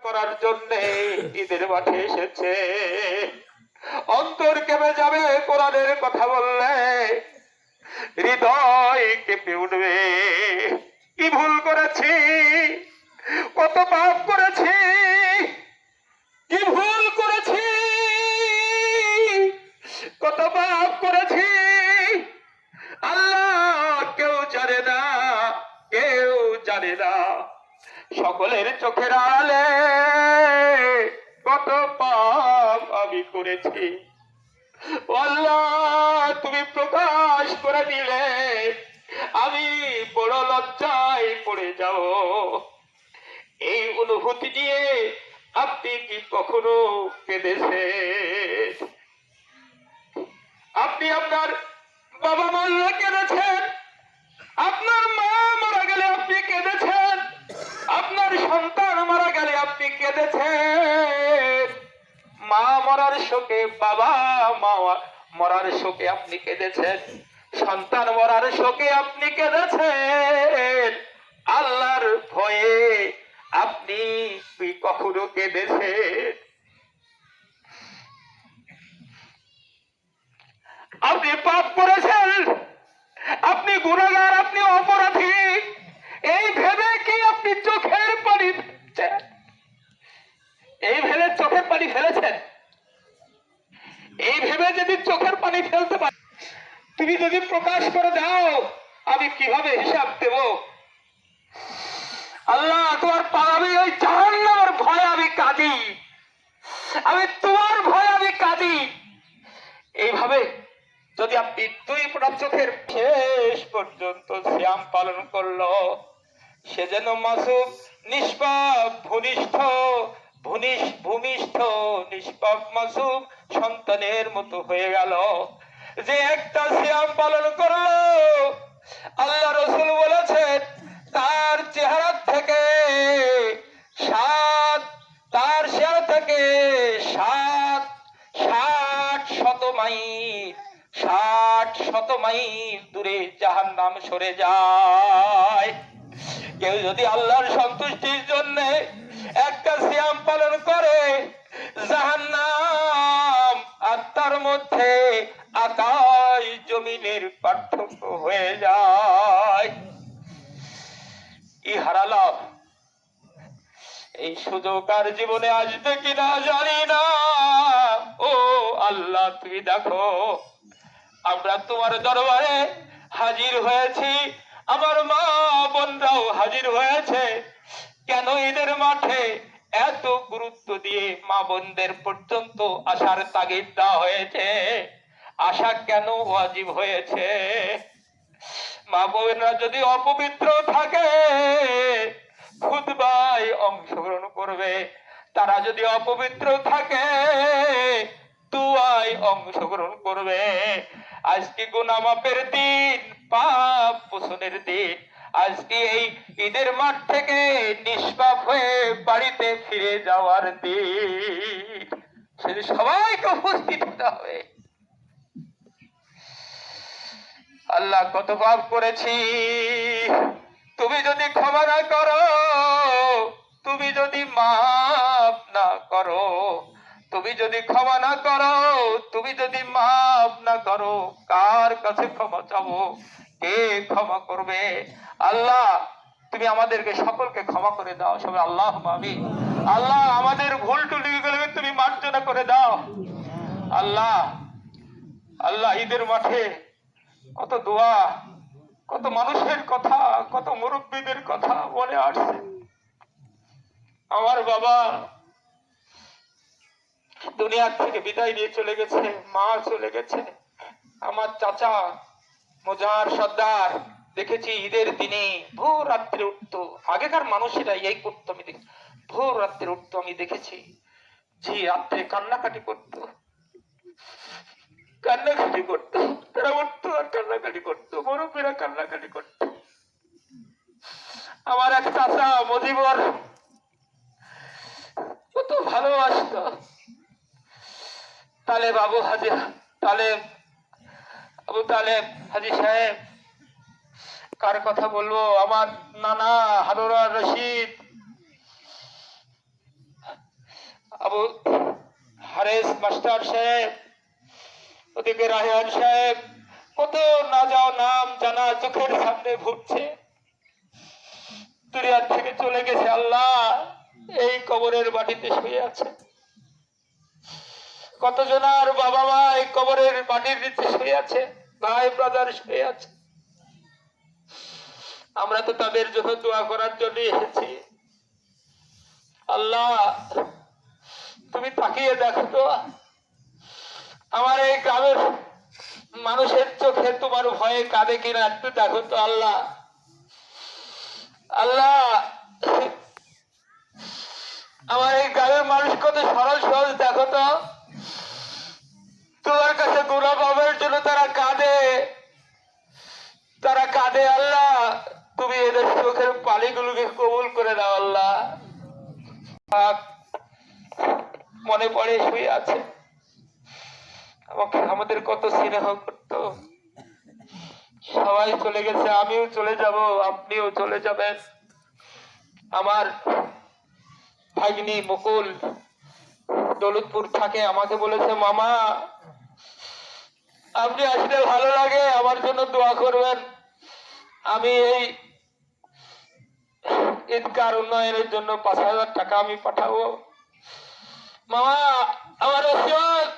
করার জন্য ঈদের মাঠে এসেছে। অন্তর কেঁপে যাবে কোরআনের কথা বললে, হৃদয় কেঁপে উঠবে। কি ভুল করেছি, কত পাপ করেছি, কি ভুল করেছি, কত পাপ করেছি। আল্লাহ কেউ জানে না, কেউ জানে না। সকলের চোখের আড়ালে কত পাপ আমি করেছি। আল্লাহ তুমি প্রকাশ করে দিলে আমি বড় লজ্জায় পড়ে যাব। এই অনুভূতি নিয়ে আপনি কি কখনো কেঁদেছেন? আপনি আপনার বাবা মারা কেঁদেছেন, আপনার মা মারা গেলে আপনি কেঁদেছেন, আপনার সন্তান মারা গেলে আপনি কেঁদেছেন। মা মরার শোকে, বাবা মা মরার শোকে আপনি কেঁদেছেন, সন্তান মরার শোকে আপনি কেঁদেছেন। আল্লাহর ভয়ে আপনি কি কখনো কেঁদেছেন? আপনি পাপ করেছেন, আপনি গুনাহগার, আপনি অপরাধী, এই ভেবে কি আপনি চোখের পানি ফেলছেন? এই ভেবে চোখের পানি ফেলেছেন? এই ভেবে যদি চোখের পানি ফেলতে পারি, তুমি যদি প্রকাশ করে দাও, আমি কিভাবে হিসাব দেব? আল্লাহ তোমার পালাবি ওই জাহান্নামের ভয়ে আমি কাঁদি, আমি তোমার ভয়ে আমি কাঁদি। এইভাবে যদি আপনি দুই ফোঁটা চোখের শেষ পর্যন্ত সিয়াম পালন করলো, সে যেন মাসুম, নিষ্পাপ, ভূমিষ্ঠ নিষ্পাপ মাসুম সন্তানের মতো হয়ে গেল। যে একটা সিয়াম পালন করলো, আল্লাহ রাসূল বলেছেন তার চেহারা থেকে তার চেহারা থেকে 60 মাইল দূরে জাহান্নাম সরে যায়। কেউ যদি আল্লাহর সন্তুষ্টির জন্য একটা সিয়াম পালন করে, জাহান্নাম আর তার মধ্যে আকাশ জমিনের পার্থক্য হয়ে যায়। কি হারালাম! এই সুযোগ আর জীবনে আসবে কিনা জানি না। ও আল্লাহ তুমি দেখো, আমরা তোমার দরবারে হাজির হয়েছি, আমার মা বোনরাও হাজির হয়েছে। কেন ঈদের মাঠে এত গুরুত্ব দিয়ে মা বোনদের পর্যন্ত আসার তাগিদ দেওয়া হয়েছে? আশা কেন ওয়াজিব হয়েছে? মা বোনেরা যদি অপবিত্র থাকে খুতবায় অংশগ্রহণ করবে, তারা যদি অপবিত্র থাকে দুয়ায় অংশগ্রহণ করবে। আজকে গুনাহ মাফের দিন, পাপ মোচনের দিন। আজকে এই ঈদের মাঠ থেকে নিষ্পাপ হয়ে বাড়িতে ফিরে যাওয়ার দিন। সেদিন সবাইকে উপস্থিত হতে হবে। আল্লাহ কত পাপ করেছি, তুমি যদি ক্ষমা না করো, তুমি যদি মাফ না করো, তুমি যদি ক্ষমা না করো, তুমি যদি মাফ না করো, কার কাছে ক্ষমা চাবো? কে ক্ষমা করবে? আল্লাহ তুমি আমাদেরকে সকলকে ক্ষমা করে দাও। সবাই আল্লাহুম্মা আমিন। আল্লাহ আমাদের ভুল ত্রুটিগুলোকে তুমি মার্জনা করে দাও। আল্লাহ আল্লাহ ঈদের মাঠে কত দোয়া, কত মানুষের কথা, কত মুরব্বীদের কথা মনে আসছে। আমার বাবা দুনিয়ার থেকে বিদায় নিয়ে চলে গেছে, মা চলে গেছে, আমার চাচা মোজার সর্দার দেখেছি ঈদের দিনে ভোর রাত্রে উঠতো। আগেকার মানুষেরা এই করতো, আমি দেখি ভোর রাত্রে উঠতো, আমি দেখেছি। জি রাত্রে কান্নাকাটি করতো, কান্নাকাটি করতো, তারা উঠতো আর কান্নাকাটি করতো, মুরব্বীরা কান্নাকাটি করতো। আমার এক চাচা মজিবর কত ভালোবাসতো। তালেব আবু তালেব হাজি সাহেব, কার কথা বলবো? আমার নানা হারুন রশিদ, আবু হারেস মাস্টার সাহেব, ওদিকে রায়হান সাহেব, কত না যাও নাম জানা চোখের সামনে ঘুরছে, দুনিয়ার থেকে চলে গেছে। আল্লাহ এই কবরের মাটিতে শুয়ে আছে। কতজনার বাবা মা এই কবরের মাটির নিচে শুয়ে আছে, ভাই ব্রাদার শুয়ে আছে। আমরা তো তাদের জন্য দোয়া করার জন্য এসেছি। আল্লাহ তুমি তাকিয়ে দেখো তো, আমার এই গ্রামের মানুষের চোখে তোমার ভয়ে কাঁদে কিনা একটু দেখো তো আল্লাহ। আল্লাহ আমার এই গ্রামের মানুষ কত সরল সহজ দেখো তো, তোমার কাছে গুনাহ পাবের জন্য তারা কাঁদে, তারা কাঁদে। আল্লাহ তুমি এদের চোখের পানিগুলোকে কবুল করে দাও আল্লাহ। পাক মনে পড়ে শুয়ে আছে, আমাকে আমাদের কত স্নেহ করতো। সবাই চলে গেছে, আমিও চলে যাব, আপনিও চলে যাবেন। আমার ভাগ্নি মুকুল দৌলতপুর থাকে, আমাকে বলেছে মামা আপনি আসলে ভালো লাগে, আমার জন্য দোয়া করবেন। আমি এই ঈদগার উন্নয়নের জন্য 5,000 টাকা আমি পাঠাবো। মামা আমার ওসিয়ত